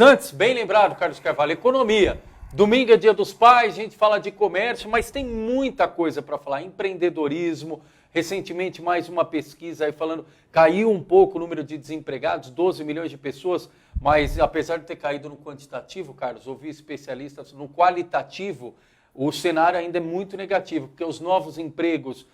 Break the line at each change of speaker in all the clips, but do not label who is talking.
Mas antes, bem lembrado, Carlos Carvalho, economia. Domingo é Dia dos Pais, a gente fala de comércio, mas tem muita coisa para falar. Empreendedorismo, recentemente mais uma pesquisa aí falando, caiu um pouco o número de desempregados, 12 milhões de pessoas, mas apesar de ter caído no quantitativo, Carlos, ouvi especialistas no qualitativo, o cenário ainda é muito negativo, porque os novos empregos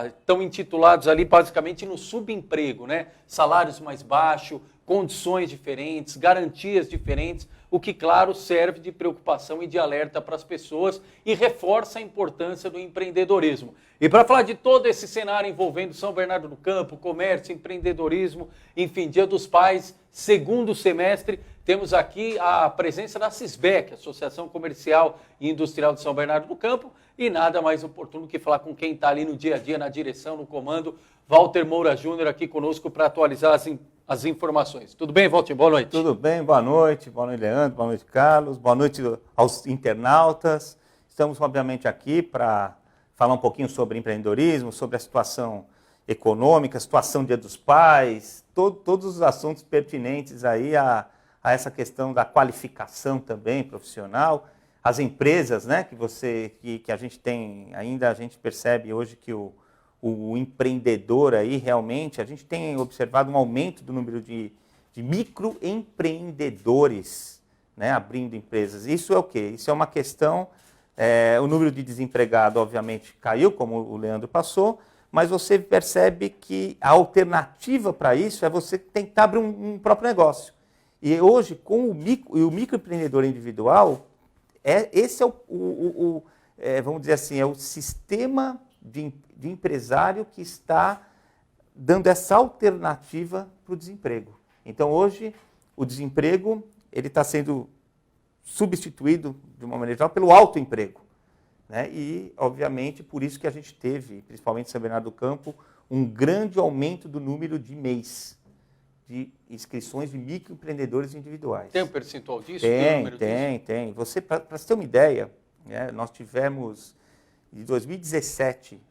estão intitulados ali basicamente no subemprego, né? Salários mais baixos, condições diferentes, garantias diferentes, o que, claro, serve de preocupação e de alerta para as pessoas e reforça a importância do empreendedorismo. E para falar de todo esse cenário envolvendo São Bernardo do Campo, comércio, empreendedorismo, enfim, Dia dos Pais, segundo semestre, temos aqui a presença da Sisbec, Associação Comercial e Industrial de São Bernardo do Campo, e nada mais oportuno que falar com quem está ali no dia a dia, na direção, no comando, Walter Moura Júnior aqui conosco para atualizar as informações. Tudo bem, Walter? Boa noite.
Tudo bem, boa noite, Leandro, boa noite, Carlos, boa noite aos internautas. Estamos, obviamente, aqui para falar um pouquinho sobre empreendedorismo, sobre a situação econômica, a situação do Dia dos Pais, todos os assuntos pertinentes aí a essa questão da qualificação também profissional, as empresas, né, que a gente tem, ainda a gente percebe hoje que o empreendedor aí realmente, a gente tem observado um aumento do número de microempreendedores, né, abrindo empresas. Isso é o quê? Isso é uma questão, o número de desempregados obviamente caiu, como o Leandro passou, mas você percebe que a alternativa para isso é você tentar abrir um próprio negócio. E hoje, com o microempreendedor individual, esse é vamos dizer assim, é o sistema de empresário que está dando essa alternativa para o desemprego. Então, hoje, o desemprego ele está sendo substituído, de uma maneira geral, pelo autoemprego, né? E, obviamente, por isso que a gente teve, principalmente em São Bernardo do Campo, um grande aumento do número de MEIs, de inscrições de microempreendedores individuais.
Tem um percentual disso?
Tem. Para você ter uma ideia, né, nós tivemos, de 2017,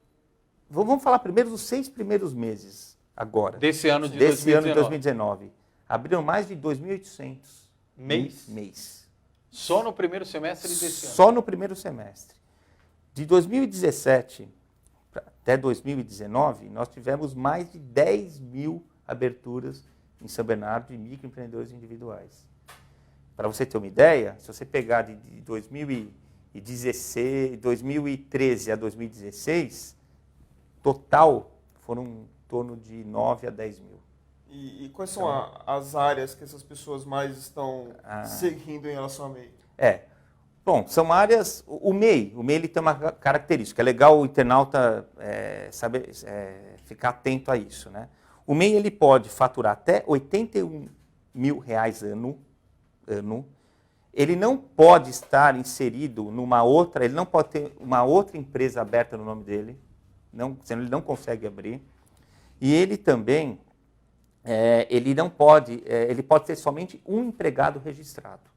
vamos falar primeiro dos 6 primeiros meses, agora.
Desse ano de
2019. Abriram mais de 2.800 mês.
Só no primeiro semestre desse ano?
Só no primeiro semestre. De 2017 até 2019, nós tivemos mais de 10 mil aberturas em São Bernardo de microempreendedores individuais. Para você ter uma ideia, se você pegar de 2013 a 2016, total foram em torno de 9 a 10 mil.
E quais são as áreas que essas pessoas mais estão seguindo em relação ao MEI?
Bom, são áreas... O MEI ele tem uma característica, é legal o internauta saber, ficar atento a isso, né? O MEI ele pode faturar até R$81 mil ano. Ele não pode estar inserido numa outra, ele não pode ter uma outra empresa aberta no nome dele, senão ele não consegue abrir. E ele também, ele pode ter somente um empregado registrado.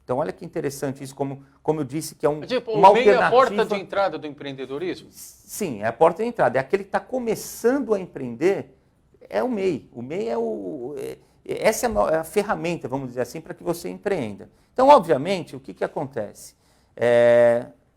Então, olha que interessante isso, como eu disse, que é uma
MEI é a porta de entrada do empreendedorismo?
Sim, é a porta de entrada. É aquele que está começando a empreender, é o MEI. O MEI essa é a ferramenta, vamos dizer assim, para que você empreenda. Então, obviamente, o que acontece?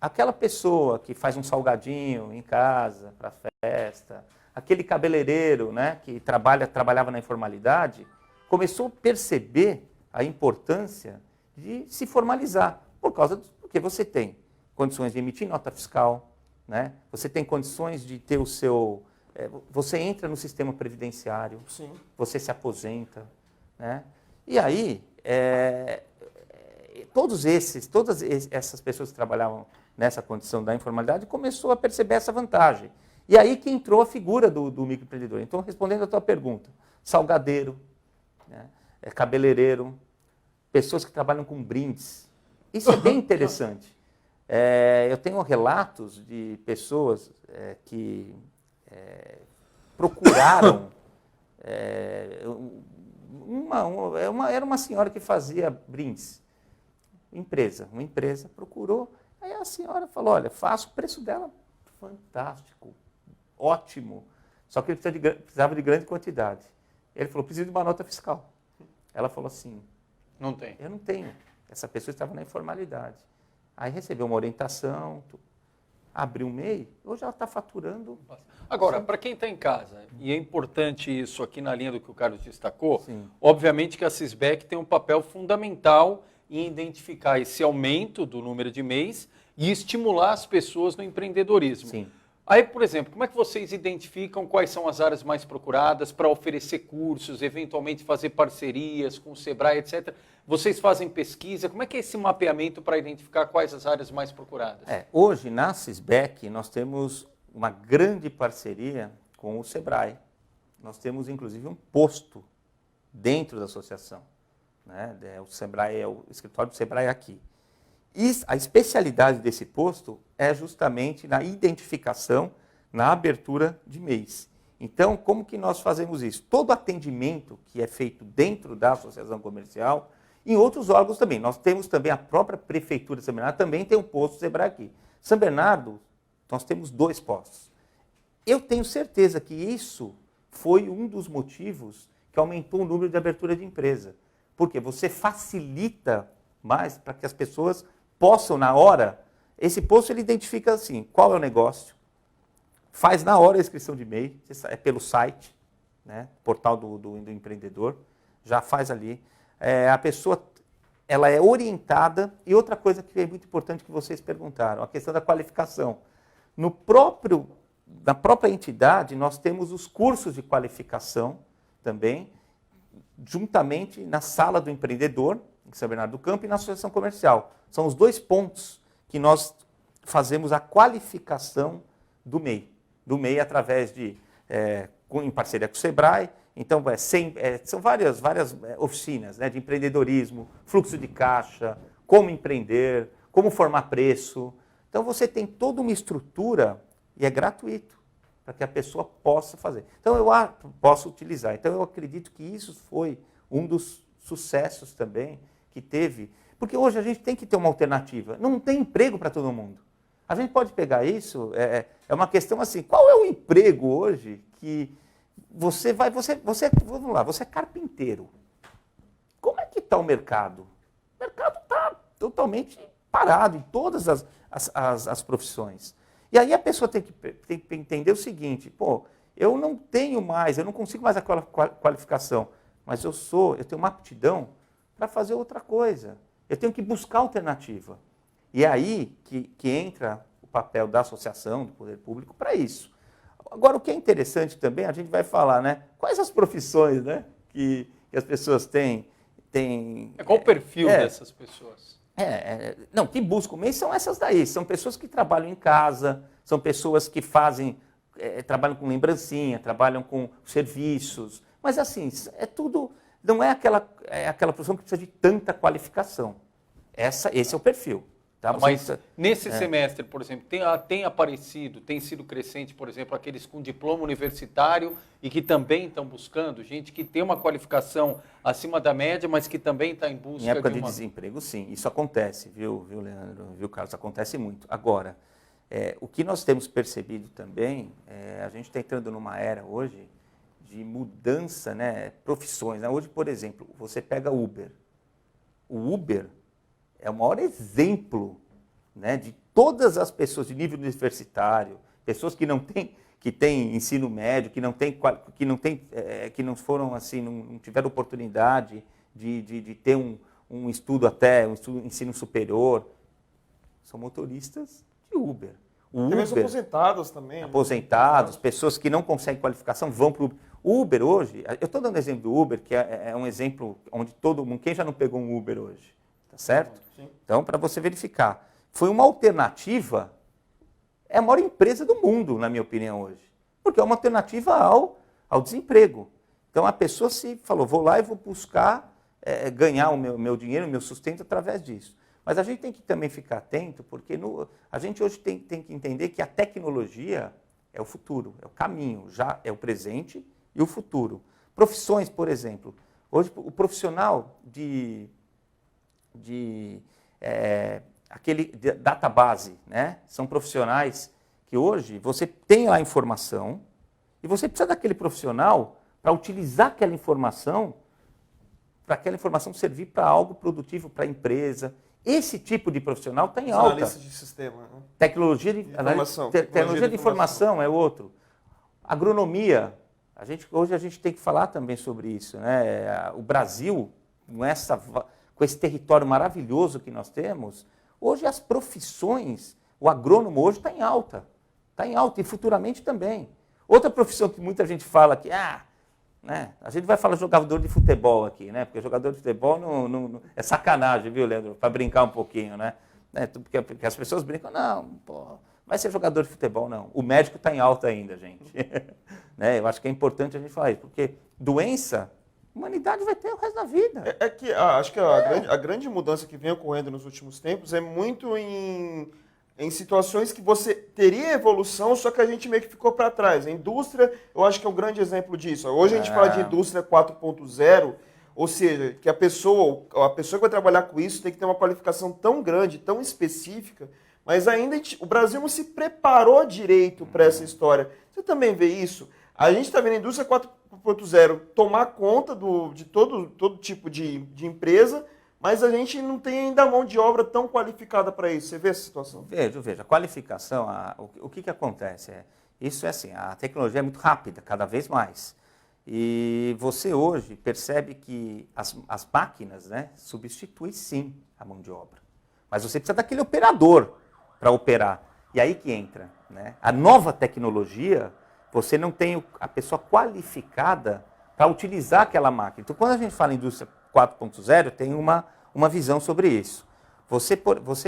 Aquela pessoa que faz um salgadinho em casa, para festa, aquele cabeleireiro, né, que trabalhava na informalidade, começou a perceber a importância de se formalizar, porque você tem condições de emitir nota fiscal, né? Você tem condições de ter o seu... você entra no sistema previdenciário, sim, você se aposenta, né? E aí, todas essas pessoas que trabalhavam nessa condição da informalidade começou a perceber essa vantagem. E aí que entrou a figura do microempreendedor. Então, respondendo a tua pergunta, salgadeiro, né, cabeleireiro, pessoas que trabalham com brindes. Isso é bem interessante. Eu tenho relatos de pessoas que procuraram... era uma senhora que fazia brindes. Uma empresa procurou. Aí a senhora falou, olha, faço o preço dela fantástico, ótimo. Só que ele precisava de grande quantidade. Ele falou, preciso de uma nota fiscal. Ela falou assim,
Não tem.
Eu não tenho. Essa pessoa estava na informalidade. Aí recebeu uma orientação, abriu um MEI, hoje ela está faturando.
Agora, para quem está em casa, e é importante isso aqui na linha do que o Carlos destacou,
Sim.
obviamente que a Sisbec tem um papel fundamental em identificar esse aumento do número de MEIs e estimular as pessoas no empreendedorismo.
Sim.
Aí, por exemplo, como é que vocês identificam quais são as áreas mais procuradas para oferecer cursos, eventualmente fazer parcerias com o Sebrae, etc.? Vocês fazem pesquisa? Como é que é esse mapeamento para identificar quais as áreas mais procuradas?
Hoje, na Sisbec, nós temos uma grande parceria com o Sebrae. Nós temos, inclusive, um posto dentro da associação. Né? O Sebrae o escritório do Sebrae aqui. E a especialidade desse posto é justamente na identificação, na abertura de MEIs. Então, como que nós fazemos isso? Todo atendimento que é feito dentro da associação comercial, em outros órgãos também. Nós temos também a própria Prefeitura de São Bernardo, também tem um posto Sebrae aqui. São Bernardo, nós temos 2 postos. Eu tenho certeza que isso foi um dos motivos que aumentou o número de abertura de empresa. Porque você facilita mais para que as pessoas possam, na hora, esse posto ele identifica assim, qual é o negócio, faz na hora a inscrição de MEI, é pelo site, né, portal do empreendedor, já faz ali. A pessoa ela é orientada, e outra coisa que é muito importante que vocês perguntaram, a questão da qualificação. Na própria entidade, nós temos os cursos de qualificação também, juntamente na sala do empreendedor, em São Bernardo do Campo, e na associação comercial. São os 2 pontos que nós fazemos a qualificação do MEI. Do MEI através em parceria com o Sebrae. Então, são várias oficinas, né, de empreendedorismo, fluxo de caixa, como empreender, como formar preço. Então, você tem toda uma estrutura e é gratuito para que a pessoa possa fazer. Então, eu posso utilizar. Então, eu acredito que isso foi um dos sucessos também que teve. Porque hoje a gente tem que ter uma alternativa. Não tem emprego para todo mundo. A gente pode pegar isso, é uma questão assim, qual é o emprego hoje que vamos lá, você é carpinteiro. Como é que está o mercado? O mercado está totalmente parado em todas as profissões. E aí a pessoa tem que entender o seguinte, eu não consigo mais aquela qualificação, mas eu tenho uma aptidão para fazer outra coisa. Eu tenho que buscar alternativa. E é aí que entra o papel da associação, do poder público, para isso. Agora, o que é interessante também, a gente vai falar, né? Quais as profissões, né, que as pessoas têm?
Qual o perfil dessas pessoas?
Não, que buscam MEI são essas daí. São pessoas que trabalham em casa, são pessoas que trabalham com lembrancinha, trabalham com serviços. Mas assim, tudo, não é aquela profissão que precisa de tanta qualificação. Esse é o perfil. Tá?
Mas nesse semestre, por exemplo, tem sido crescente, por exemplo, aqueles com diploma universitário e que também estão buscando, gente que tem uma qualificação acima da média, mas que também está em busca
em época de desemprego, sim. Isso acontece, viu, Leandro? Viu, Carlos? Acontece muito. Agora, o que nós temos percebido também, a gente está entrando numa era hoje de mudança, né, profissões. Né? Hoje, por exemplo, você pega Uber. O Uber é o maior exemplo, né, de todas as pessoas de nível universitário, pessoas que têm ensino médio, que não foram assim, não tiveram oportunidade de ter um estudo ensino superior, são motoristas de Uber.
Tem mais aposentados também.
Aposentados, pessoas que não conseguem qualificação vão para o Uber. O Uber hoje, eu estou dando exemplo do Uber, que é um exemplo onde todo mundo, quem já não pegou um Uber hoje? Certo?
Sim.
Então, para você verificar, foi uma alternativa, é a maior empresa do mundo, na minha opinião, hoje. Porque é uma alternativa ao desemprego. Então, a pessoa se falou, vou lá e vou buscar ganhar o meu dinheiro, o meu sustento através disso. Mas a gente tem que também ficar atento, porque a gente hoje tem que entender que a tecnologia é o futuro, é o caminho, já é o presente e o futuro. Profissões, por exemplo. Hoje, o profissional aquele database, né? São profissionais que hoje você tem lá a informação e você precisa daquele profissional para utilizar aquela informação para aquela informação servir para algo produtivo para a empresa. Esse tipo de profissional está em alta.
Analista de sistema. Né?
Tecnologia de informação. Tecnologia de informação é outro. Agronomia. Hoje a gente tem que falar também sobre isso. Né? O Brasil, com esse território maravilhoso que nós temos, hoje as profissões, o agrônomo hoje está em alta. Está em alta e futuramente também. Outra profissão que muita gente fala que, né, a gente vai falar jogador de futebol aqui, né? Porque jogador de futebol não é sacanagem, viu, Leandro? Para brincar um pouquinho, né? Porque as pessoas brincam, não, pô, vai ser jogador de futebol, não. O médico está em alta ainda, gente. Né? Eu acho que é importante a gente falar isso, porque doença, a humanidade vai ter o resto da vida.
Acho que a grande mudança que vem ocorrendo nos últimos tempos é muito em situações que você teria evolução, só que a gente meio que ficou para trás. A indústria, eu acho que é um grande exemplo disso. Hoje a gente fala de indústria 4.0, ou seja, que a pessoa que vai trabalhar com isso tem que ter uma qualificação tão grande, tão específica, mas ainda o Brasil não se preparou direito para essa história. Você também vê isso? A gente está vendo a indústria 4.0 tomar conta de todo tipo de empresa, mas a gente não tem ainda mão de obra tão qualificada para isso. Você vê essa situação?
Veja. A qualificação, o que acontece? Isso é assim, a tecnologia é muito rápida, cada vez mais. E você hoje percebe que as máquinas, né, substituem sim a mão de obra. Mas você precisa daquele operador para operar. E aí que entra. Né? A nova tecnologia, você não tem a pessoa qualificada para utilizar aquela máquina. Então, quando a gente fala em indústria 4.0, tem uma visão sobre isso. Você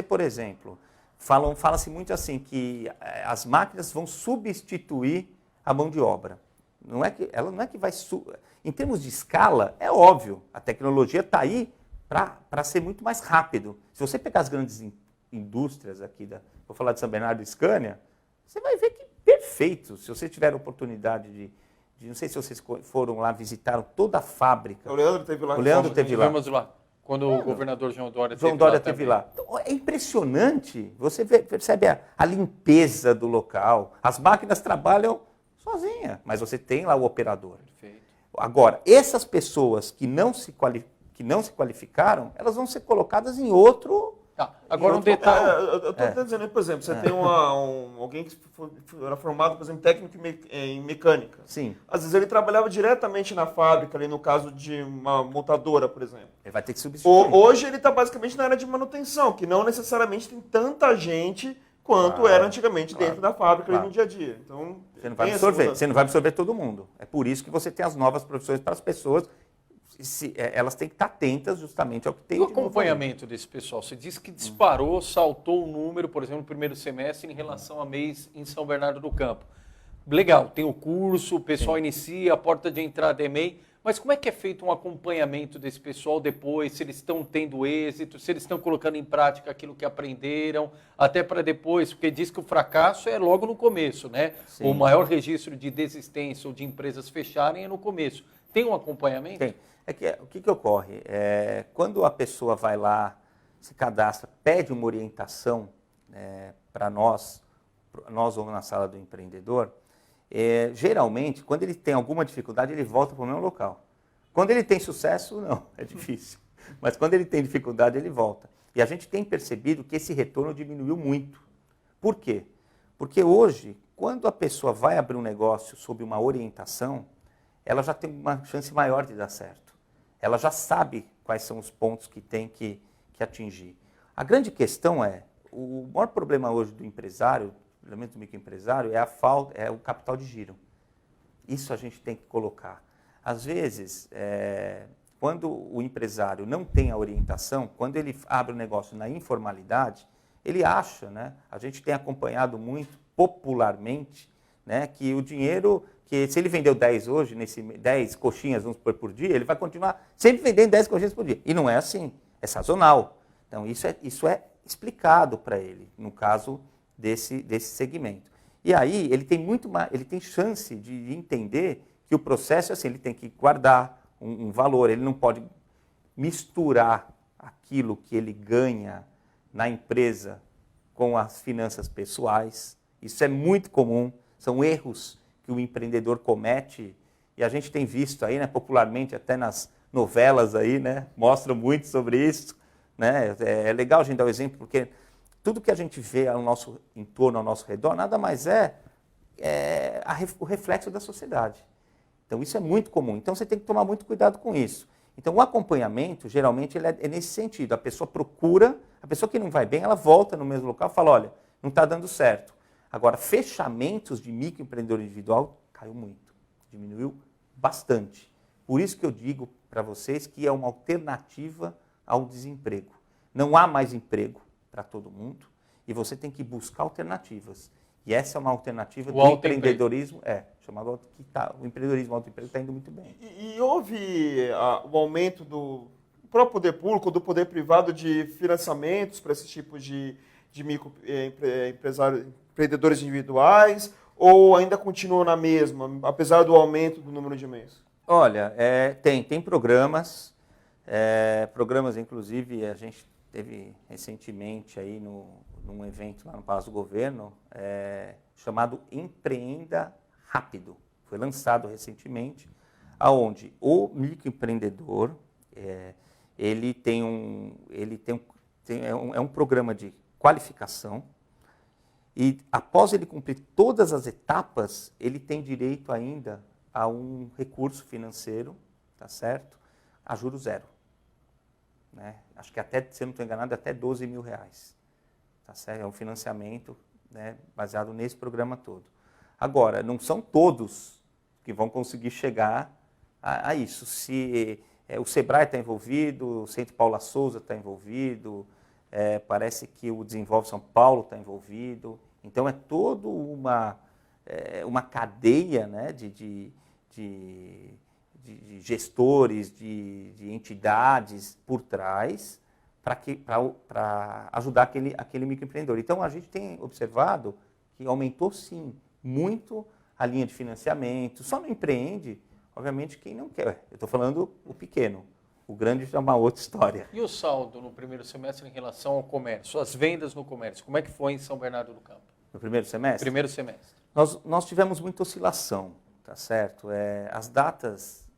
por exemplo, fala-se muito assim que as máquinas vão substituir a mão de obra. Ela não é que vai... Em termos de escala, é óbvio, a tecnologia está aí para ser muito mais rápido. Se você pegar as grandes indústrias aqui, vou falar de São Bernardo e Scania, você vai ver que perfeito. Se você tiver a oportunidade de não sei se vocês foram lá, visitaram toda a fábrica.
O Leandro teve lá.
O Leandro teve lá.
Vamos lá. Quando o governador João Dória
teve lá. Então, é impressionante. Você percebe a limpeza do local. As máquinas trabalham sozinhas, mas você tem lá o operador.
Perfeito.
Agora, essas pessoas que não se qualificaram, elas vão ser colocadas em outro...
Agora um detalhe.
Eu estou dizendo, por exemplo, você tem alguém que era formado, por exemplo, técnico em mecânica.
Sim.
Às vezes ele trabalhava diretamente na fábrica, ali no caso de uma montadora, por exemplo.
Ele vai ter que substituir.
Hoje ele está basicamente na área de manutenção, que não necessariamente tem tanta gente quanto era antigamente dentro da fábrica ali no dia a dia. Então,
você não vai absorver todo mundo. É por isso que você tem as novas profissões para as pessoas. Elas têm que estar atentas justamente ao que tem.
E o acompanhamento desse pessoal? Você disse que disparou, saltou o número, por exemplo, no primeiro semestre em relação a mês em São Bernardo do Campo. Legal, tem o curso, o pessoal inicia, a porta de entrada é MEI, mas como é que é feito um acompanhamento desse pessoal depois, se eles estão tendo êxito, se eles estão colocando em prática aquilo que aprenderam, até para depois, porque diz que o fracasso é logo no começo, né?
Sim.
O maior registro de desistência ou de empresas fecharem é no começo. Tem um acompanhamento?
Tem. O que ocorre? Quando a pessoa vai lá, se cadastra, pede uma orientação para nós vamos na sala do empreendedor, geralmente, quando ele tem alguma dificuldade, ele volta para o mesmo local. Quando ele tem sucesso, não, é difícil. Mas quando ele tem dificuldade, ele volta. E a gente tem percebido que esse retorno diminuiu muito. Por quê? Porque hoje, quando a pessoa vai abrir um negócio sob uma orientação, ela já tem uma chance maior de dar certo. Ela já sabe quais são os pontos que tem que atingir. A grande questão o maior problema hoje do empresário, pelo menos do microempresário, é o capital de giro. Isso a gente tem que colocar. Às vezes, quando o empresário não tem a orientação, quando ele abre o negócio na informalidade, ele acha, né, a gente tem acompanhado muito popularmente, né, que o dinheiro... que se ele vendeu 10 hoje, 10 coxinhas, vamos supor, por dia, ele vai continuar sempre vendendo 10 coxinhas por dia. E não é assim, é sazonal. Então, isso é explicado para ele, no caso desse segmento. E aí, ele tem chance de entender que o processo é assim, ele tem que guardar um valor, ele não pode misturar aquilo que ele ganha na empresa com as finanças pessoais. Isso é muito comum, são erros que o empreendedor comete, e a gente tem visto aí, né, popularmente, até nas novelas aí, né, mostram muito sobre isso, né? É legal a gente dar o exemplo, porque tudo que a gente vê ao nosso entorno, ao nosso redor, nada mais o reflexo da sociedade. Então, isso é muito comum. Então, você tem que tomar muito cuidado com isso. Então, o acompanhamento, geralmente, ele é nesse sentido. A pessoa procura, a pessoa que não vai bem, ela volta no mesmo local e fala, olha, não está dando certo. Agora, fechamentos de microempreendedor individual caiu muito, diminuiu bastante. Por isso que eu digo para vocês que é uma alternativa ao desemprego. Não há mais emprego para todo mundo e você tem que buscar alternativas. E essa é uma alternativa do empreendedorismo, chamado o empreendedorismo autoemprego está indo muito bem.
E houve o aumento do próprio poder público, do poder privado de financiamentos para esse tipo de empreendedores individuais, ou ainda continua na mesma, apesar do aumento do número de e-mails?
Olha, tem programas, inclusive a gente teve recentemente aí num evento lá no Palácio do Governo, chamado Empreenda Rápido. Foi lançado recentemente, aonde o microempreendedor, ele tem um programa de qualificação e após ele cumprir todas as etapas, ele tem direito ainda a um recurso financeiro, tá certo? A juros zero. Né? Acho que até, se eu não estou enganado, até R$12 mil. Tá certo? É um financiamento, né, baseado nesse programa todo. Agora, não são todos que vão conseguir chegar a isso. Se o Sebrae está envolvido, o Centro Paula Souza está envolvido, parece que o Desenvolve São Paulo está envolvido. Então, é toda uma cadeia, né, de gestores, de entidades por trás para ajudar aquele microempreendedor. Então, a gente tem observado que aumentou, sim, muito a linha de financiamento. Só não empreende, obviamente, quem não quer. Eu estou falando o pequeno. O grande já é uma outra história.
E o saldo no primeiro semestre em relação ao comércio, as vendas no comércio, como é que foi em São Bernardo do Campo?
No primeiro semestre?
Primeiro semestre.
Nós tivemos muita oscilação, tá certo? As datas,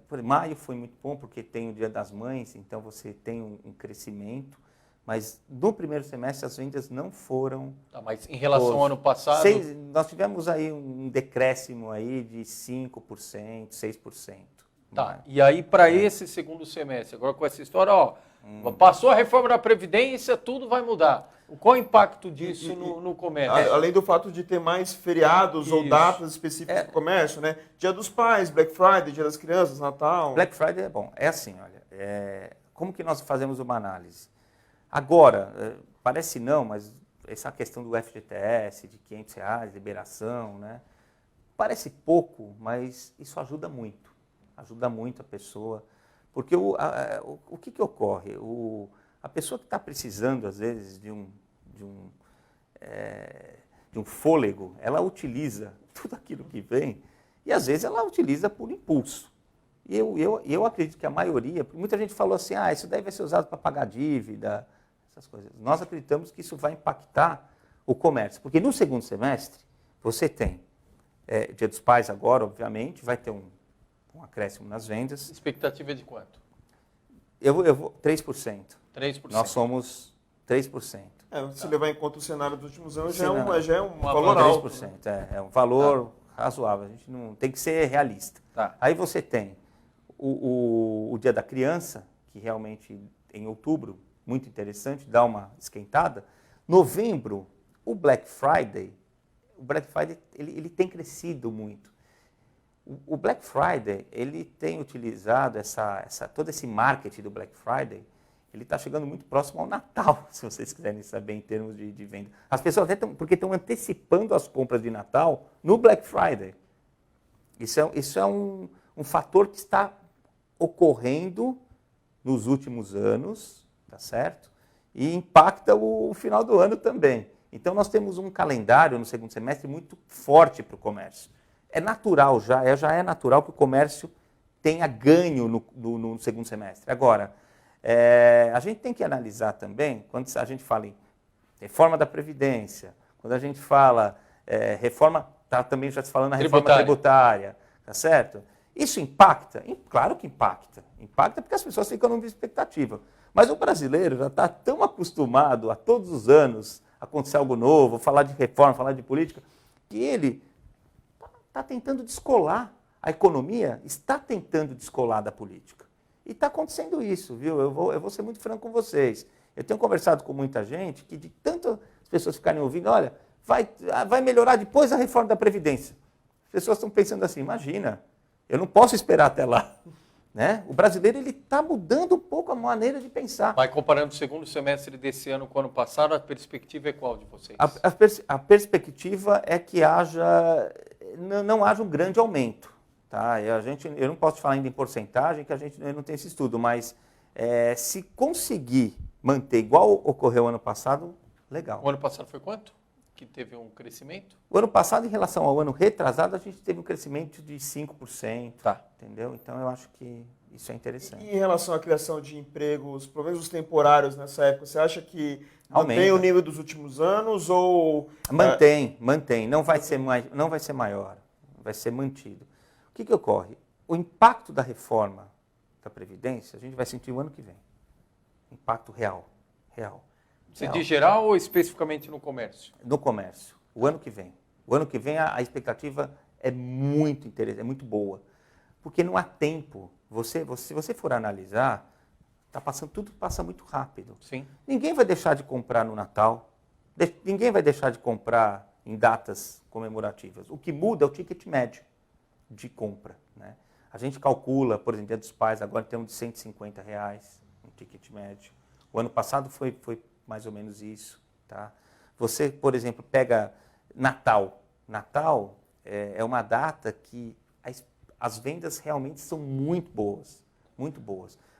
por maio foi muito bom porque tem o Dia das Mães, então você tem um crescimento, mas no primeiro semestre as vendas não foram...
Mas em relação ao ano passado...
Nós tivemos aí um decréscimo aí de 5%, 6%.
Tá, e aí para esse segundo semestre, agora com essa história, passou a reforma da Previdência, tudo vai mudar. Qual o impacto disso no comércio?
Além do fato de ter mais feriados ou datas específicas do comércio, né? Dia dos Pais, Black Friday, Dia das Crianças, Natal.
Black Friday é bom. É assim, olha, como que nós fazemos uma análise? Agora, parece não, mas essa questão do FGTS, de R$500, liberação, né? Parece pouco, mas isso ajuda muito. Ajuda muito a pessoa. Porque o que ocorre? A pessoa que está precisando, às vezes, de um fôlego, ela utiliza tudo aquilo que vem e, às vezes, ela utiliza por impulso. E eu acredito que a maioria, muita gente falou assim, isso daí vai ser usado para pagar dívida, essas coisas. Nós acreditamos que isso vai impactar o comércio, porque no segundo semestre você tem Dia dos Pais agora, obviamente, vai ter um acréscimo nas vendas.
Expectativa de quanto?
Eu vou 3%.
3%.
Nós somos 3%.
Se levar em conta o cenário dos últimos anos, já é um valor alto.
3%, é um valor razoável. A gente não tem que ser realista.
Tá.
Aí você tem o Dia da Criança, que realmente em outubro, muito interessante, dá uma esquentada. Novembro, o Black Friday ele tem crescido muito. O Black Friday, ele tem utilizado todo esse marketing do Black Friday, ele está chegando muito próximo ao Natal, se vocês quiserem saber em termos de venda. As pessoas até porque estão antecipando as compras de Natal no Black Friday. Isso é um fator que está ocorrendo nos últimos anos, tá certo? E impacta o final do ano também. Então, nós temos um calendário no segundo semestre muito forte para o comércio. É natural, já é natural que o comércio tenha ganho no segundo semestre. Agora, a gente tem que analisar também, quando a gente fala em reforma da Previdência, quando a gente fala reforma, está também já se falando na reforma tributária, tá certo? Isso impacta? Claro que impacta. Impacta porque as pessoas ficam numa expectativa. Mas o brasileiro já está tão acostumado a todos os anos acontecer algo novo, falar de reforma, falar de política, que ele está tentando descolar. A economia está tentando descolar da política. E está acontecendo isso, viu? Eu vou ser muito franco com vocês. Eu tenho conversado com muita gente que de tanto as pessoas ficarem ouvindo, olha, vai melhorar depois da reforma da Previdência. As pessoas estão pensando assim, imagina, eu não posso esperar até lá. Né? O brasileiro está mudando um pouco a maneira de pensar.
Mas comparando o segundo semestre desse ano com o ano passado, a perspectiva é qual de vocês?
A perspectiva é que não haja um grande aumento. Tá? Eu não posso te falar ainda em porcentagem, que eu não tenho esse estudo, mas se conseguir manter igual ocorreu ano passado, legal.
O ano passado foi quanto? Que teve um crescimento?
O ano passado, em relação ao ano retrasado, a gente teve um crescimento de 5%.
Tá.
Entendeu? Então, eu acho que isso é interessante.
E em relação à criação de empregos, pelo menos os temporários nessa época, você acha que
Aumenta.
mantém o nível dos últimos anos ou...
Mantém. Não vai ser maior, vai ser mantido. O que ocorre? O impacto da reforma da Previdência, a gente vai sentir o ano que vem. Impacto real.
Você diz geral ou especificamente no comércio?
No comércio, o ano que vem. O ano que vem a expectativa é muito interessante, é muito boa. Porque não há tempo. Se você for analisar, tudo passa muito rápido.
Sim.
Ninguém vai deixar de comprar no Natal, ninguém vai deixar de comprar em datas comemorativas. O que muda é o ticket médio de compra. Né? A gente calcula, por exemplo, Dia dos Pais, agora tem um de R$150 um ticket médio. O ano passado foi mais ou menos isso. Tá? Você, por exemplo, pega Natal. Natal é uma data que as vendas realmente são muito boas.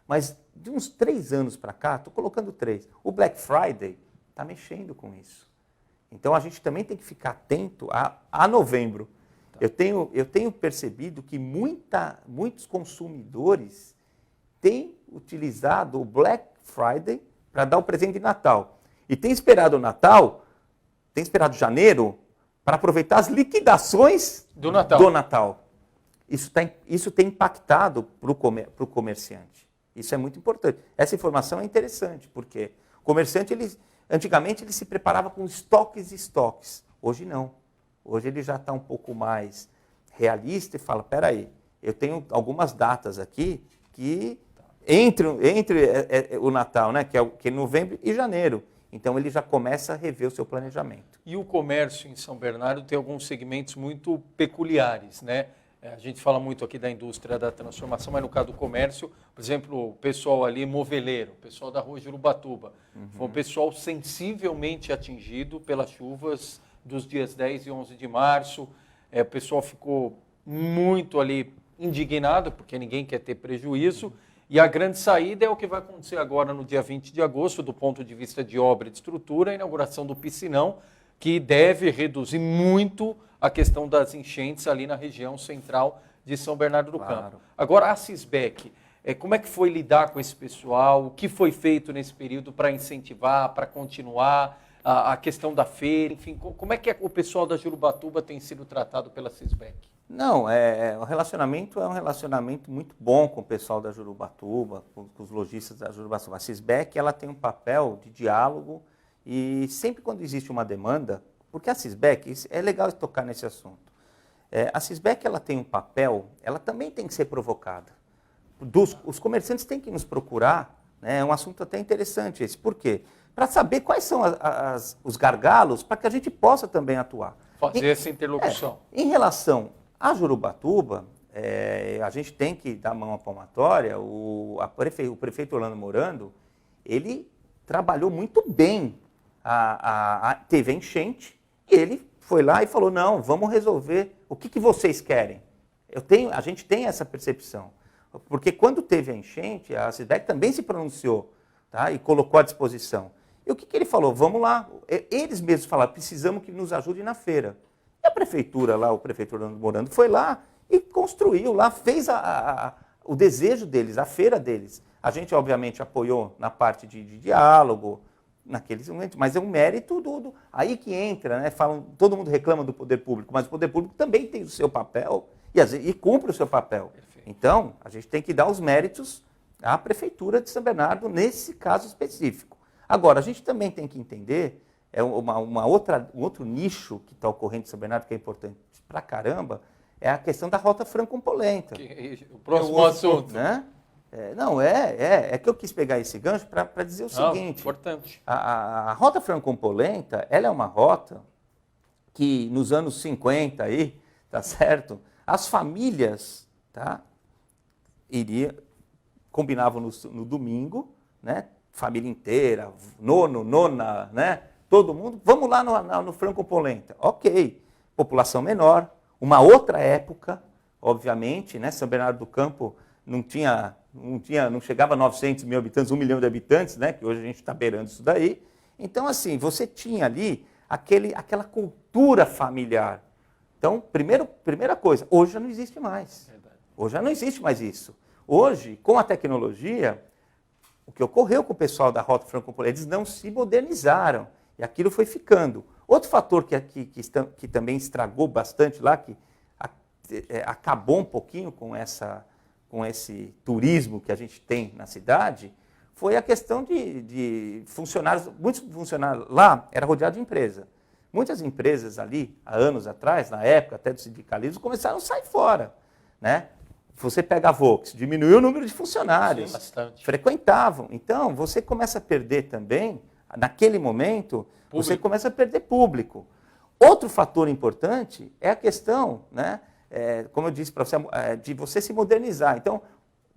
Mas de uns 3 anos para cá, estou colocando 3, o Black Friday está mexendo com isso. Então a gente também tem que ficar atento a novembro. Tá. Eu tenho percebido que muitos consumidores têm utilizado o Black Friday para dar o presente de Natal. E tem esperado o Natal, tem esperado janeiro, para aproveitar as liquidações do Natal. Isso tem impactado para o comerciante. Isso é muito importante. Essa informação é interessante, porque o comerciante, antigamente, ele se preparava com estoques e estoques. Hoje não. Hoje ele já está um pouco mais realista e fala, peraí, eu tenho algumas datas aqui que entre o Natal, né, que é novembro e janeiro. Então ele já começa a rever o seu planejamento.
E o comércio em São Bernardo tem alguns segmentos muito peculiares, né? A gente fala muito aqui da indústria da transformação, mas no caso do comércio, por exemplo, o pessoal ali moveleiro, o pessoal da rua Jurubatuba, foi um pessoal sensivelmente atingido pelas chuvas dos dias 10 e 11 de março. O pessoal ficou muito ali indignado, porque ninguém quer ter prejuízo. E a grande saída é o que vai acontecer agora no dia 20 de agosto, do ponto de vista de obra e de estrutura, a inauguração do piscinão, que deve reduzir muito a questão das enchentes ali na região central de São Bernardo do Campo. Agora, a Sisbec, como é que foi lidar com esse pessoal? O que foi feito nesse período para incentivar, para continuar a questão da feira? Enfim, como é que o pessoal da Jurubatuba tem sido tratado pela Sisbec?
Não, o relacionamento é um relacionamento muito bom com o pessoal da Jurubatuba, com os lojistas da Jurubatuba. A Sisbec, ela tem um papel de diálogo e sempre quando existe uma demanda, porque a Sisbec, é legal tocar nesse assunto, a Sisbec, ela tem um papel, ela também tem que ser provocada. Os comerciantes têm que nos procurar, né, é um assunto até interessante esse. Por quê? Para saber quais são os gargalos para que a gente possa também atuar.
Fazer essa interlocução.
Em relação a Jurubatuba, a gente tem que dar mão à palmatória. O prefeito Orlando Morando, ele trabalhou muito bem. Teve a enchente e ele foi lá e falou, não, vamos resolver. O que vocês querem? A gente tem essa percepção. Porque quando teve a enchente, a Sisbec também se pronunciou, tá, e colocou à disposição. E o que ele falou? Vamos lá. Eles mesmos falaram, precisamos que nos ajude na feira. E a prefeitura lá, o prefeito Orlando Morando, foi lá e construiu lá, fez o desejo deles, a feira deles. A gente, obviamente, apoiou na parte de diálogo, naqueles momentos, mas é um mérito aí que entra, né? Todo mundo reclama do poder público, mas o poder público também tem o seu papel e cumpre o seu papel.
Perfeito.
Então, a gente tem que dar os méritos à Prefeitura de São Bernardo nesse caso específico. Agora, a gente também tem que entender, um outro nicho que está ocorrendo em São Bernardo, que é importante pra caramba, é a questão da Rota Franco-Polenta.
O próximo assunto.
Né? É que eu quis pegar esse gancho para dizer o seguinte.
Importante.
A Rota Franco-Polenta, ela é uma rota que nos anos 50 aí, tá certo? As famílias, tá? Combinavam no domingo, né? Família inteira, nona, né? Todo mundo, vamos lá no Franco-Polenta. Ok, população menor, uma outra época, obviamente, né? São Bernardo do Campo não chegava a 900 mil habitantes, 1 milhão de habitantes, né? Que hoje a gente está beirando isso daí. Então, assim, você tinha ali aquela cultura familiar. Então, primeira coisa, hoje já não existe mais.
Verdade.
Hoje já não existe mais isso. Hoje, com a tecnologia, o que ocorreu com o pessoal da Rota Franco-Polenta, eles não se modernizaram. E aquilo foi ficando. Outro fator que também estragou bastante lá, que acabou um pouquinho com esse turismo que a gente tem na cidade, foi a questão de funcionários. Muitos funcionários lá era rodeado de empresa. Muitas empresas ali, há anos atrás, na época até do sindicalismo, começaram a sair fora. Né? Você pega a Volks, diminuiu o número de funcionários.
Sim, bastante.
Frequentavam. Então, você começa a perder também, naquele momento, você começa a perder público. Outro fator importante é a questão, né, como eu disse para você, de você se modernizar. Então,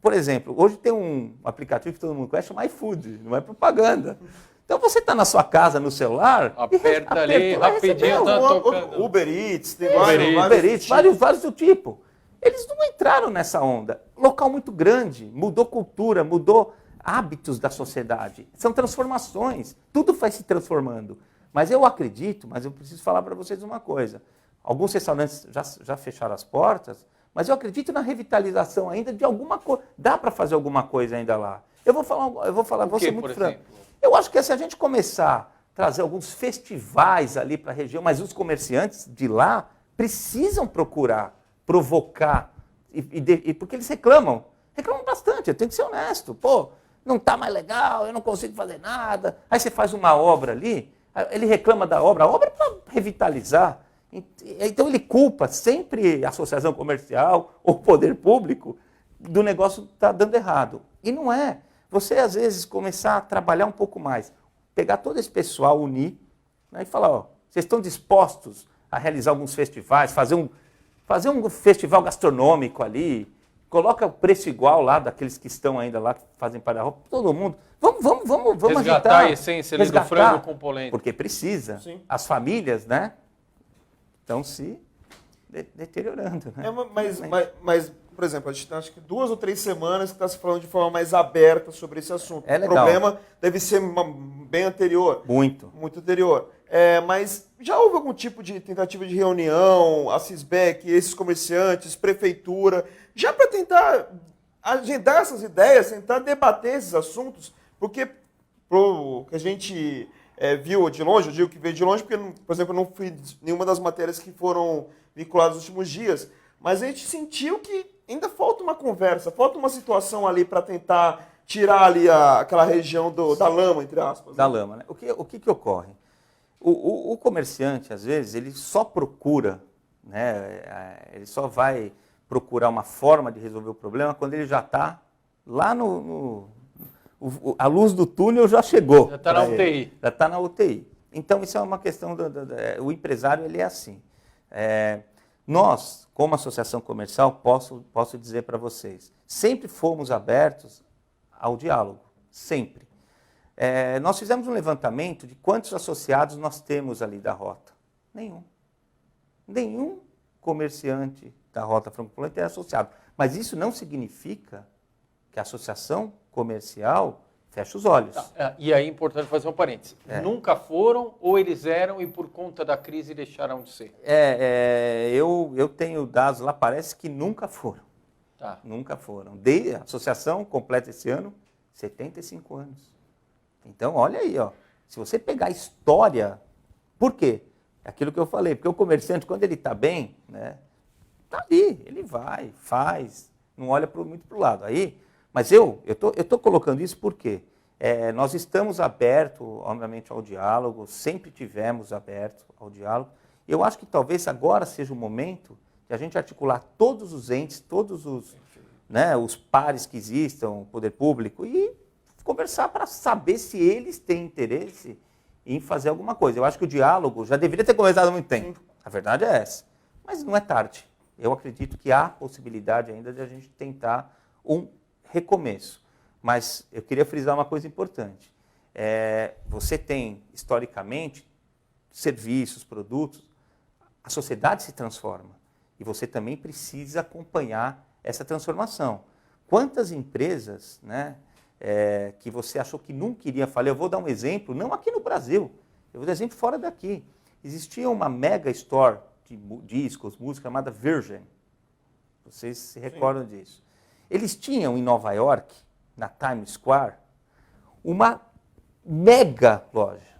por exemplo, hoje tem um aplicativo que todo mundo conhece, chama iFood, não é propaganda. Então, você está na sua casa, no celular...
Aperta ali, rapidinho, tá tocando.
Uber Eats, tem
Uber Eats, vários do tipo. Eles não entraram nessa onda. Local muito grande, mudou cultura, mudou hábitos da sociedade. São transformações, tudo vai se transformando. Mas eu acredito, mas eu preciso falar para vocês uma coisa. Alguns restaurantes já fecharam as portas, mas eu acredito na revitalização ainda de alguma coisa. Dá para fazer alguma coisa ainda lá. Eu vou falar, vou ser muito franco. Eu acho que se a gente começar a trazer alguns festivais ali para a região, mas os comerciantes de lá precisam procurar provocar, porque eles reclamam bastante, eu tenho que ser honesto. Pô, não está mais legal, eu não consigo fazer nada. Aí você faz uma obra ali, ele reclama da obra, a obra é para revitalizar. Então ele culpa sempre a associação comercial ou o poder público do negócio estar dando errado. E não é. Você, às vezes, começar a trabalhar um pouco mais, pegar todo esse pessoal, unir, né, e falar, ó, vocês estão dispostos a realizar alguns festivais, fazer um festival gastronômico ali, coloca o preço igual lá daqueles que estão ainda lá, que fazem para a roupa, todo mundo. Vamos
resgatar
agitar,
a essência ali do frango com polenta.
Porque precisa.
Sim.
As famílias, né, estão se deteriorando. Né?
Mas, por exemplo, a gente tem acho que 2 ou 3 semanas que está se falando de forma mais aberta sobre esse assunto.
É legal.
O problema deve ser bem anterior.
Muito.
Muito anterior. Mas já houve algum tipo de tentativa de reunião, a Cisbec, esses comerciantes, prefeitura, já para tentar agendar essas ideias, tentar debater esses assuntos? Porque o que a gente viu de longe, eu digo que veio de longe porque, por exemplo, eu não fui nenhuma das matérias que foram vinculadas nos últimos dias, mas a gente sentiu que ainda falta uma conversa, falta uma situação ali para tentar tirar ali aquela região da lama, entre aspas.
Da lama, né? O que ocorre? O comerciante, às vezes, ele só procura, né, ele só vai procurar uma forma de resolver o problema quando ele já está lá a luz do túnel já chegou.
Já está na UTI.
Já está na UTI. Então, isso é uma questão, o empresário ele é assim. Nós, como associação comercial, posso dizer para vocês, sempre fomos abertos ao diálogo, sempre. Nós fizemos um levantamento de quantos associados nós temos ali da rota. Nenhum. Nenhum comerciante da Rota Franco-Polenta é associado. Mas isso não significa que a associação comercial feche os olhos.
E aí é importante fazer um parênteses. Nunca foram ou eles eram e por conta da crise deixaram de ser?
Eu tenho dados lá, parece que nunca foram.
Tá.
Nunca foram. A associação completa esse ano 75 anos. Então, olha aí, ó. Se você pegar a história, por quê? É aquilo que eu falei, porque o comerciante, quando ele está bem, né, está ali, ele vai, faz, não olha muito para o lado. Aí, mas eu tô colocando isso porque nós estamos abertos, obviamente, ao diálogo, sempre tivemos abertos ao diálogo. Eu acho que talvez agora seja o momento de a gente articular todos os entes, todos os, né, os pares que existam, o poder público, e conversar para saber se eles têm interesse em fazer alguma coisa. Eu acho que o diálogo já deveria ter começado há muito tempo. A verdade é essa. Mas não é tarde. Eu acredito que há possibilidade ainda de a gente tentar um recomeço. Mas eu queria frisar uma coisa importante. Você tem, historicamente, serviços, produtos, a sociedade se transforma. E você também precisa acompanhar essa transformação. Quantas empresas, né, que você achou que nunca iria falir? Eu vou dar um exemplo, não aqui no Brasil, eu vou dar um exemplo fora daqui. Existia uma mega store de discos, música chamada Virgin. Vocês se recordam disso. Eles tinham em Nova York, na Times Square, uma mega loja.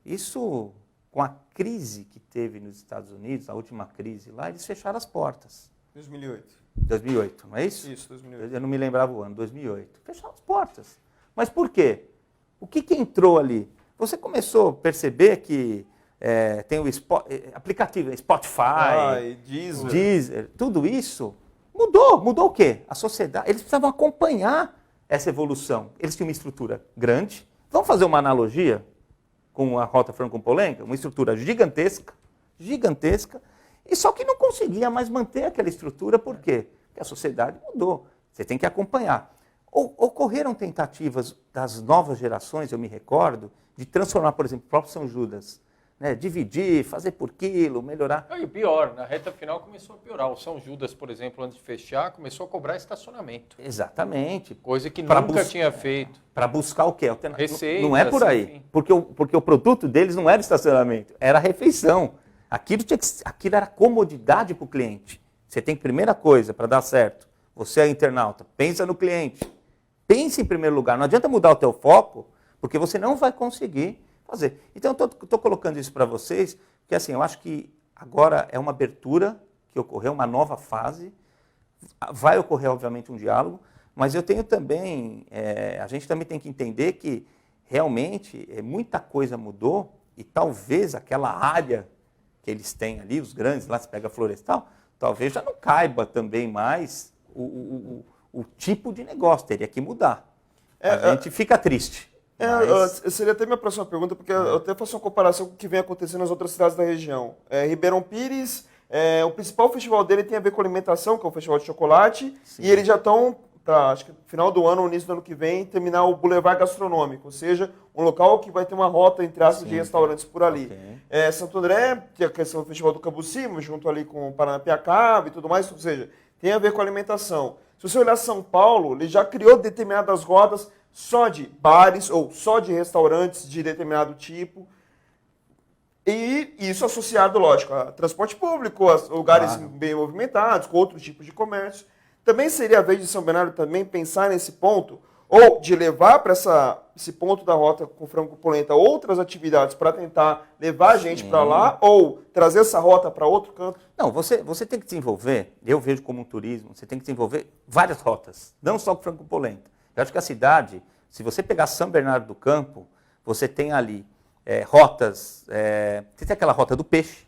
Isso, com a crise que teve nos Estados Unidos, a última crise lá, eles fecharam as portas. 2008, não é isso?
Isso, 2008.
Eu não me lembrava o ano, 2008. Fecharam as portas. Mas por quê? O que entrou ali? Você começou a perceber que tem o aplicativo, Spotify, Deezer, tudo isso mudou o quê? A sociedade, eles precisavam acompanhar essa evolução. Eles tinham uma estrutura grande. Vamos fazer uma analogia com a Rota Franco-Polenca? Uma estrutura gigantesca, e só que não conseguia mais manter aquela estrutura, por quê? Porque a sociedade mudou. Você tem que acompanhar. Ocorreram tentativas das novas gerações, eu me recordo, de transformar, por exemplo, o próprio São Judas, né, dividir, fazer por quilo, melhorar.
E o pior, na reta final começou a piorar. O São Judas, por exemplo, antes de fechar, começou a cobrar estacionamento.
Exatamente.
Coisa que nunca tinha feito.
Para buscar o quê?
Receita,
não é por aí.
Enfim.
Porque o produto deles não era estacionamento, era refeição. Aquilo era comodidade para o cliente. Você tem que, primeira coisa, para dar certo, você é internauta, pensa no cliente. Pense em primeiro lugar. Não adianta mudar o teu foco, porque você não vai conseguir fazer. Então, eu estou colocando isso para vocês, porque assim, eu acho que agora é uma abertura que ocorreu, uma nova fase. Vai ocorrer, obviamente, um diálogo, mas eu tenho também, a gente também tem que entender que realmente muita coisa mudou e talvez aquela área que eles têm ali, os grandes, lá se pega florestal, talvez já não caiba também mais o tipo de negócio, teria que mudar. A gente fica triste.
Seria até minha próxima pergunta, porque eu até faço uma comparação com o que vem acontecendo nas outras cidades da região. Ribeirão Pires, o principal festival dele tem a ver com alimentação, que é o Festival de Chocolate,
Sim.
e eles já estão, acho que no final do ano, ou início do ano que vem, terminar o Boulevard Gastronômico, ou seja, um local que vai ter uma rota, entre aspas, de restaurantes por ali.
Okay.
Santo André, tem a questão do Festival do Cambuci, junto ali com o Paranapiacaba e tudo mais, ou seja, tem a ver com alimentação. Se você olhar São Paulo, ele já criou determinadas rotas só de bares ou só de restaurantes de determinado tipo. E isso associado, lógico, a transporte público, a lugares bem movimentados, com outros tipos de comércio. Também seria a vez de São Bernardo também pensar nesse ponto, ou de levar para esse ponto da rota com Franco-Polenta outras atividades para tentar levar a gente para lá, ou trazer essa rota para outro canto?
Não, você tem que desenvolver, eu vejo como um turismo, você tem que desenvolver várias rotas, não só com Franco-Polenta. Eu acho que a cidade, se você pegar São Bernardo do Campo, você tem ali rotas, você tem aquela rota do peixe,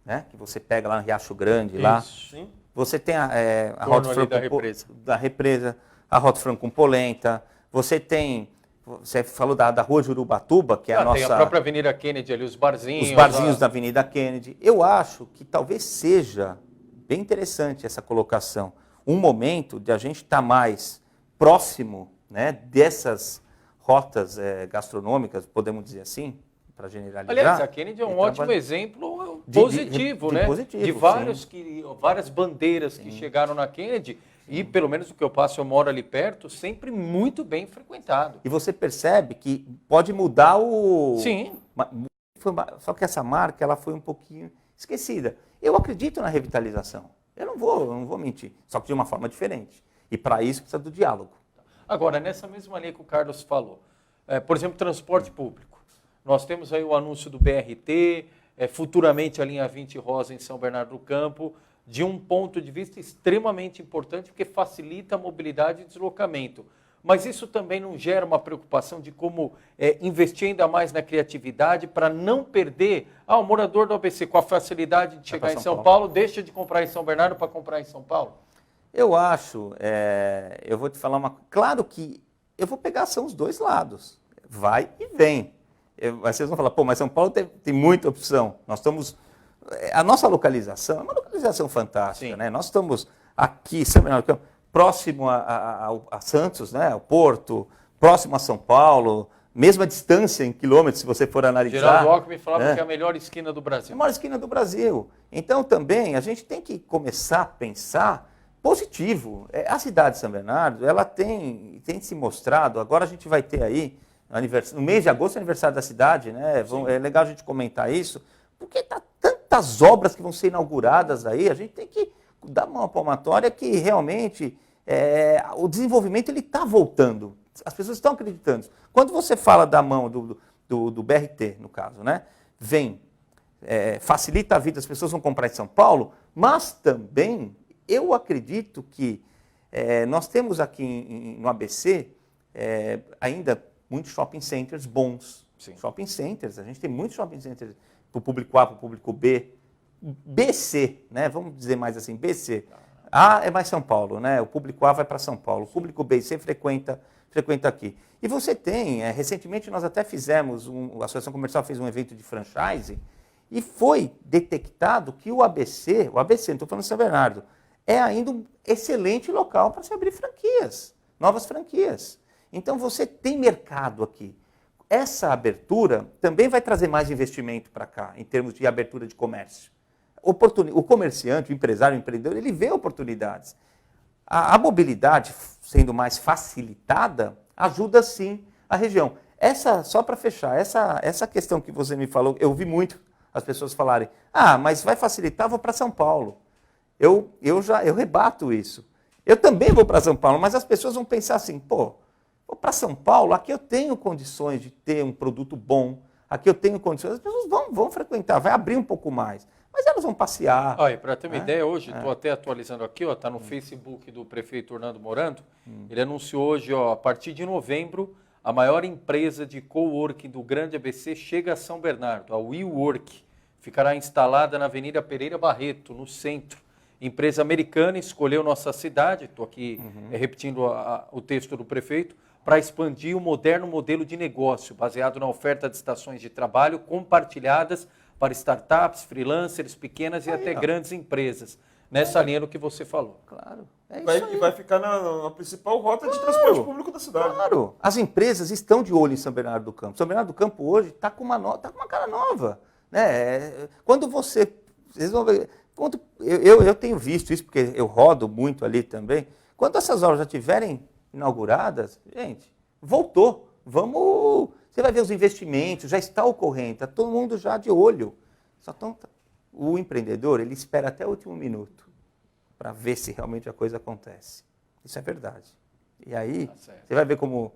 né, que você pega lá no Riacho Grande, lá.
Sim.
Você tem a rota da represa, a rota Franco-Polenta, você falou da Rua Jurubatuba, que é a nossa...
Tem a própria Avenida Kennedy ali, os barzinhos.
Os barzinhos da Avenida Kennedy. Eu acho que talvez seja bem interessante essa colocação. Um momento de a gente estar mais próximo, né, dessas rotas gastronômicas, podemos dizer assim, para generalizar.
Aliás, a Kennedy é um ótimo exemplo positivo, né? De várias bandeiras que chegaram na Kennedy e, pelo menos o que eu passo, eu moro ali perto, sempre muito bem frequentado.
E você percebe que pode mudar
Sim.
Só que essa marca ela foi um pouquinho esquecida. Eu acredito na revitalização. Eu não vou mentir, só que de uma forma diferente. E para isso precisa do diálogo.
Agora, nessa mesma linha que o Carlos falou, por exemplo, transporte público. Nós temos aí o anúncio do BRT, futuramente a linha 20 Rosa em São Bernardo do Campo. de um ponto de vista extremamente importante, porque facilita a mobilidade e deslocamento. Mas isso também não gera uma preocupação de como investir ainda mais na criatividade para não perder o morador do ABC com a facilidade de chegar em São Paulo, deixa de comprar em São Bernardo para comprar em São Paulo?
Eu acho, eu vou te falar claro que eu vou pegar são os dois lados, vai e vem. Vocês vão falar, pô, mas São Paulo tem muita opção. Nós estamos, a nossa localização é uma localização fantástica, né? Nós estamos aqui, São Bernardo do Campo, próximo a Santos, né? Ao Porto, próximo a São Paulo, mesma distância em quilômetros, se você for analisar.
Geraldo Alckmin falava que é a melhor esquina do Brasil.
É a melhor esquina do Brasil. Então, também, a gente tem que começar a pensar positivo. A cidade de São Bernardo, ela tem se mostrado, agora a gente vai ter aí, no mês de agosto, é aniversário da cidade, né? É legal a gente comentar isso, porque tá tantas obras que vão ser inauguradas aí, a gente tem que dar uma palmatória que realmente o desenvolvimento ele está voltando. As pessoas estão acreditando. Quando você fala da mão do BRT, no caso, né? Facilita a vida, as pessoas vão comprar em São Paulo, mas também eu acredito que nós temos aqui no ABC ainda muitos shopping centers bons. Sim. Shopping centers, a gente tem muitos shopping centers para o público A, para o público B. BC, né? Vamos dizer mais assim, BC. A é mais São Paulo, né? O público A vai para São Paulo, o público B e C frequenta aqui. E você tem, recentemente nós até fizemos, a Associação Comercial fez um evento de franchise e foi detectado que o ABC, não estou falando de São Bernardo, é ainda um excelente local para se abrir franquias, novas franquias. Então você tem mercado aqui. Essa abertura também vai trazer mais investimento para cá, em termos de abertura de comércio. O comerciante, o empresário, o empreendedor, ele vê oportunidades. A mobilidade sendo mais facilitada ajuda sim a região. Só para fechar, essa questão que você me falou, eu ouvi muito as pessoas falarem, mas vai facilitar, vou para São Paulo. Eu rebato isso. Eu também vou para São Paulo, mas as pessoas vão pensar assim, vou para São Paulo, aqui eu tenho condições de ter um produto bom, aqui eu tenho condições, as pessoas vão frequentar, vai abrir um pouco mais, mas elas vão passear.
Para ter uma ideia, hoje, estou até atualizando aqui, está no Facebook do prefeito Orlando Morando, ele anunciou hoje, a partir de novembro, a maior empresa de coworking do Grande ABC chega a São Bernardo, a WeWork, ficará instalada na Avenida Pereira Barreto, no centro. Empresa americana escolheu nossa cidade, estou aqui repetindo o texto do prefeito, para expandir o moderno modelo de negócio, baseado na oferta de estações de trabalho compartilhadas para startups, freelancers, pequenas e até grandes empresas. Nessa linha do que você falou.
Claro.
Vai ficar na principal rota de transporte público da cidade.
Claro. As empresas estão de olho em São Bernardo do Campo. São Bernardo do Campo hoje está com uma cara nova. Né? Quando vocês vão ver, eu tenho visto isso, porque eu rodo muito ali também. Quando essas obras já estiverem inauguradas, gente, voltou. Você vai ver os investimentos, já está ocorrendo, está todo mundo já de olho. O empreendedor, ele espera até o último minuto para ver se realmente a coisa acontece. Isso é verdade. E aí, você vai ver como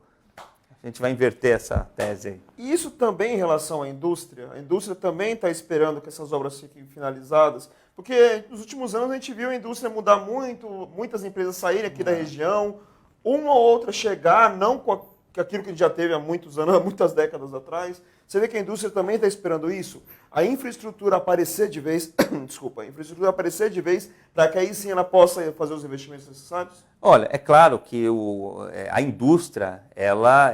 a gente vai inverter essa tese aí.
E isso também em relação à indústria. A indústria também está esperando que essas obras fiquem finalizadas, porque nos últimos anos a gente viu a indústria mudar muito, muitas empresas saírem aqui da região, uma ou outra chegar, não com aquilo que a gente já teve há muitos anos, há muitas décadas atrás. Você vê que a indústria também está esperando isso? A infraestrutura aparecer de vez, para que aí sim ela possa fazer os investimentos necessários?
Olha, é claro que a indústria, ela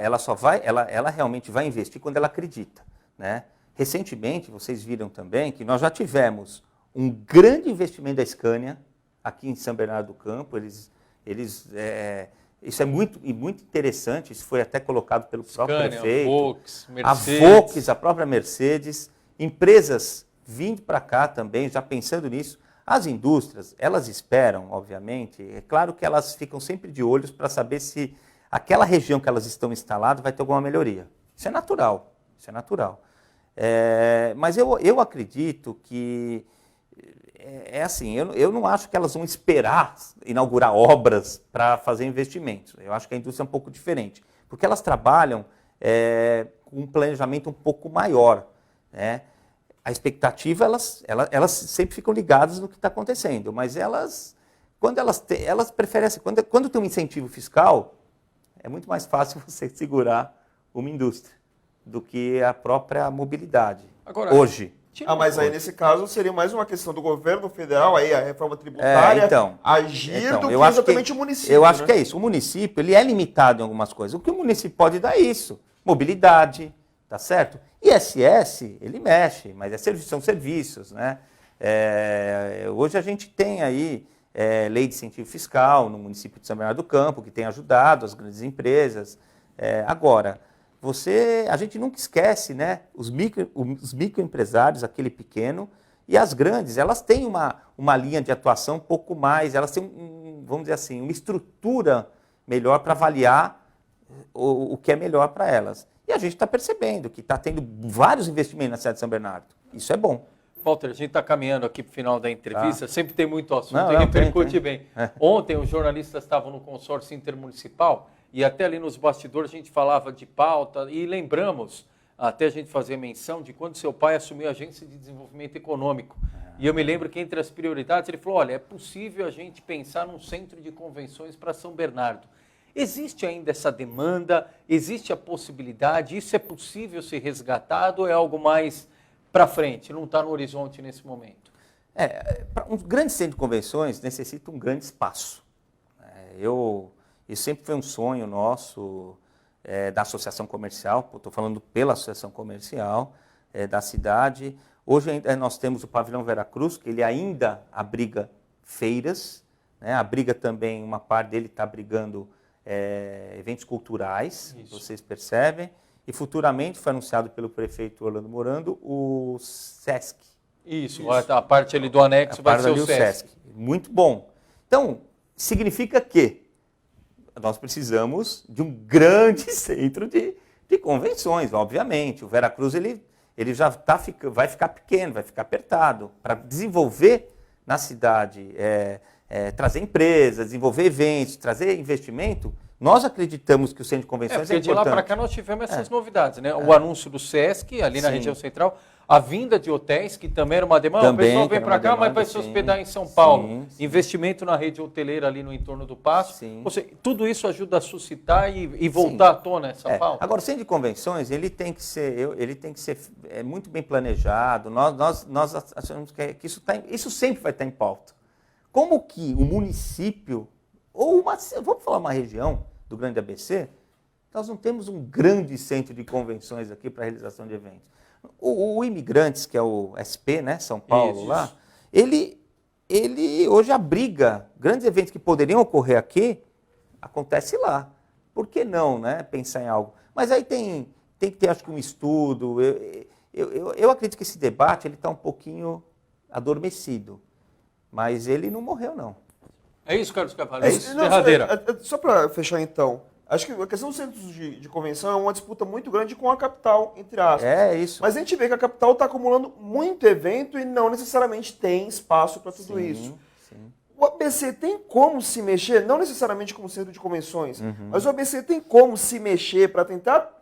realmente vai investir quando ela acredita, né? Recentemente, vocês viram também que nós já tivemos um grande investimento da Scania aqui em São Bernardo do Campo. Isso é muito interessante, isso foi até colocado pelo próprio prefeito. A própria Mercedes, empresas vindo para cá também, já pensando nisso. As indústrias, elas esperam, obviamente, é claro que elas ficam sempre de olhos para saber se aquela região que elas estão instaladas vai ter alguma melhoria. Isso é natural, mas eu acredito que assim, eu não acho que elas vão esperar inaugurar obras para fazer investimentos. Eu acho que a indústria é um pouco diferente, porque elas trabalham com um planejamento um pouco maior, né? a expectativa, elas sempre ficam ligadas no que está acontecendo, mas quando elas preferem, quando tem um incentivo fiscal, é muito mais fácil você segurar uma indústria do que a própria mobilidade.
Agora,
hoje.
Mas aí nesse caso seria mais uma questão do governo federal, aí a reforma tributária, agir do que exatamente o município.
Eu acho que é isso. O município ele é limitado em algumas coisas. O que o município pode dar é isso. Mobilidade, tá certo? ISS, ele mexe, mas são serviços, né? Hoje a gente tem aí lei de incentivo fiscal no município de São Bernardo do Campo, que tem ajudado as grandes empresas. Agora, a gente nunca esquece, né? Os microempresários, aquele pequeno, e as grandes, elas têm uma linha de atuação um pouco mais, elas têm, vamos dizer assim, uma estrutura melhor para avaliar o que é melhor para elas. E a gente está percebendo que está tendo vários investimentos na cidade de São Bernardo. Isso é bom.
Walter, a gente está caminhando aqui para o final da entrevista, sempre tem muito assunto e
Não,
repercute bem. Ontem os jornalistas estavam no consórcio intermunicipal e até ali nos bastidores a gente falava de pauta e lembramos, até a gente fazer menção de quando seu pai assumiu a Agência de Desenvolvimento Econômico. E eu me lembro que entre as prioridades ele falou, olha, é possível a gente pensar num centro de convenções para São Bernardo. Existe ainda essa demanda? Existe a possibilidade? Isso é possível ser resgatado ou é algo mais para frente, não está no horizonte nesse momento?
Um grande centro de convenções necessita um grande espaço. Isso sempre foi um sonho nosso da associação comercial, estou falando pela associação comercial da cidade. Hoje nós temos o pavilhão Veracruz, que ele ainda abriga feiras, né? Abriga também, uma parte dele está abrigando eventos culturais, vocês percebem. E futuramente foi anunciado pelo prefeito Orlando Morando o SESC.
Isso. A parte ali do anexo vai ser o SESC.
Muito bom. Então, significa que nós precisamos de um grande centro de convenções, obviamente. O Veracruz ele já vai ficar pequeno, vai ficar apertado. Para desenvolver na cidade, trazer empresas, desenvolver eventos, trazer investimento, nós acreditamos que o centro de convenções é importante.
De lá para cá nós tivemos essas novidades, né? O anúncio do SESC, ali na região central, a vinda de hotéis, que também era uma demanda. O pessoal vem para cá, mas vai se hospedar em São Paulo. Investimento na rede hoteleira ali no entorno do Paço. Ou seja, tudo isso ajuda a suscitar e voltar à tona essa pauta.
Agora, o centro de convenções, ele tem que ser muito bem planejado. Nós achamos que isso sempre vai estar em pauta. Como que o município, vamos falar uma região do Grande ABC, nós não temos um grande centro de convenções aqui para a realização de eventos. O Imigrantes, que é o SP, né, São Paulo, lá, ele hoje abriga grandes eventos que poderiam ocorrer aqui, acontece lá. Por que não, né, pensar em algo? Mas aí tem que ter, acho que, um estudo. Eu acredito que esse debate está um pouquinho adormecido, mas ele não morreu, não.
É isso, Carlos Carvalho?
Só para fechar, então, acho que a questão dos centros de convenção é uma disputa muito grande com a capital, entre aspas.
Isso.
Mas a gente vê que a capital está acumulando muito evento e não necessariamente tem espaço para tudo isso.
Sim.
O ABC tem como se mexer, não necessariamente como centro de convenções, mas o ABC tem como se mexer para tentar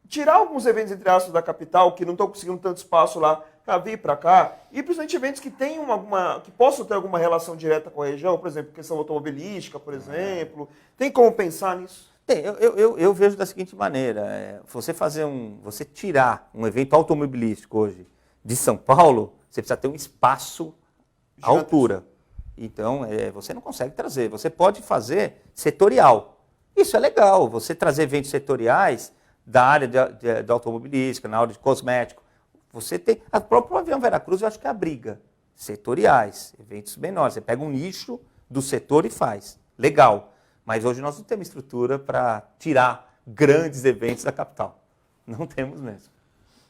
tirar alguns eventos, entre aspas, da capital, que não estão conseguindo tanto espaço lá, para vir para cá, e principalmente eventos que tenham que possam ter alguma relação direta com a região, por exemplo, questão automobilística, por exemplo. Tem como pensar nisso?
Tem, eu vejo da seguinte maneira, você tirar um evento automobilístico hoje de São Paulo, você precisa ter um espaço à altura. Então, você não consegue trazer. Você pode fazer setorial. Isso é legal, você trazer eventos setoriais da área de automobilística, na área de cosmético. Você tem. A própria Pavilhão Veracruz, eu acho que abriga setoriais, eventos menores. Você pega um nicho do setor e faz. Legal. Mas hoje nós não temos estrutura para tirar grandes eventos da capital. Não temos mesmo.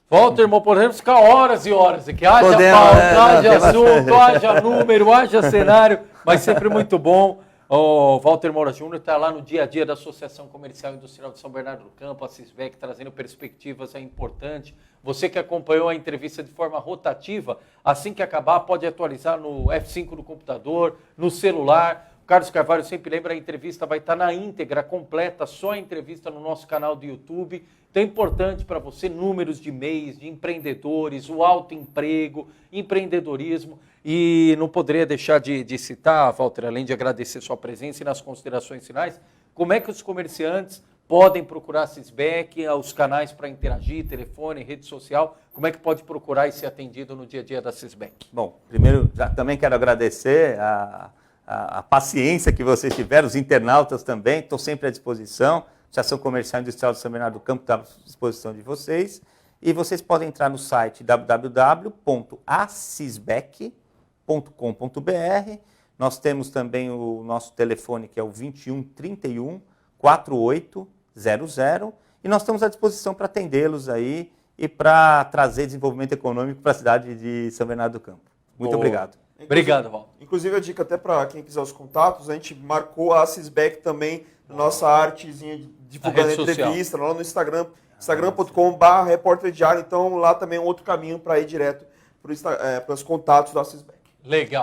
Walter, podemos ficar horas e horas aqui. Haja pauta, haja assunto, haja número, haja cenário, mas sempre muito bom. O Walter Moura Júnior está lá no dia a dia da Associação Comercial e Industrial de São Bernardo do Campo, a Sisvec, trazendo perspectivas, é importante. Você que acompanhou a entrevista de forma rotativa, assim que acabar, pode atualizar no F5 do computador, no celular. Carlos Carvalho sempre lembra, a entrevista vai estar na íntegra, completa, só a entrevista no nosso canal do YouTube. Então é importante para você, números de MEIs, de empreendedores, o autoemprego, empreendedorismo. E não poderia deixar de citar, Walter, além de agradecer sua presença e nas considerações finais, como é que os comerciantes podem procurar a Sisbec, os canais para interagir, telefone, rede social, como é que pode procurar e ser atendido no dia a dia da Sisbec?
Bom, primeiro, também quero agradecer a paciência que vocês tiveram, os internautas também, estou sempre à disposição. A Associação Comercial e Industrial de São Bernardo do Campo está à disposição de vocês. E vocês podem entrar no site www.acisbec.com.br. Nós temos também o nosso telefone, que é o 21 31 4800, e nós estamos à disposição para atendê-los aí e para trazer desenvolvimento econômico para a cidade de São Bernardo do Campo. Muito obrigado.
Obrigado, Walter.
Inclusive, a dica até para quem quiser os contatos, a gente marcou a Sisbec também na nossa artezinha divulgando a entrevista lá no Instagram, instagram.com/repórter diário. Então, lá também é um outro caminho para ir direto para os contatos da Sisbec.
Legal.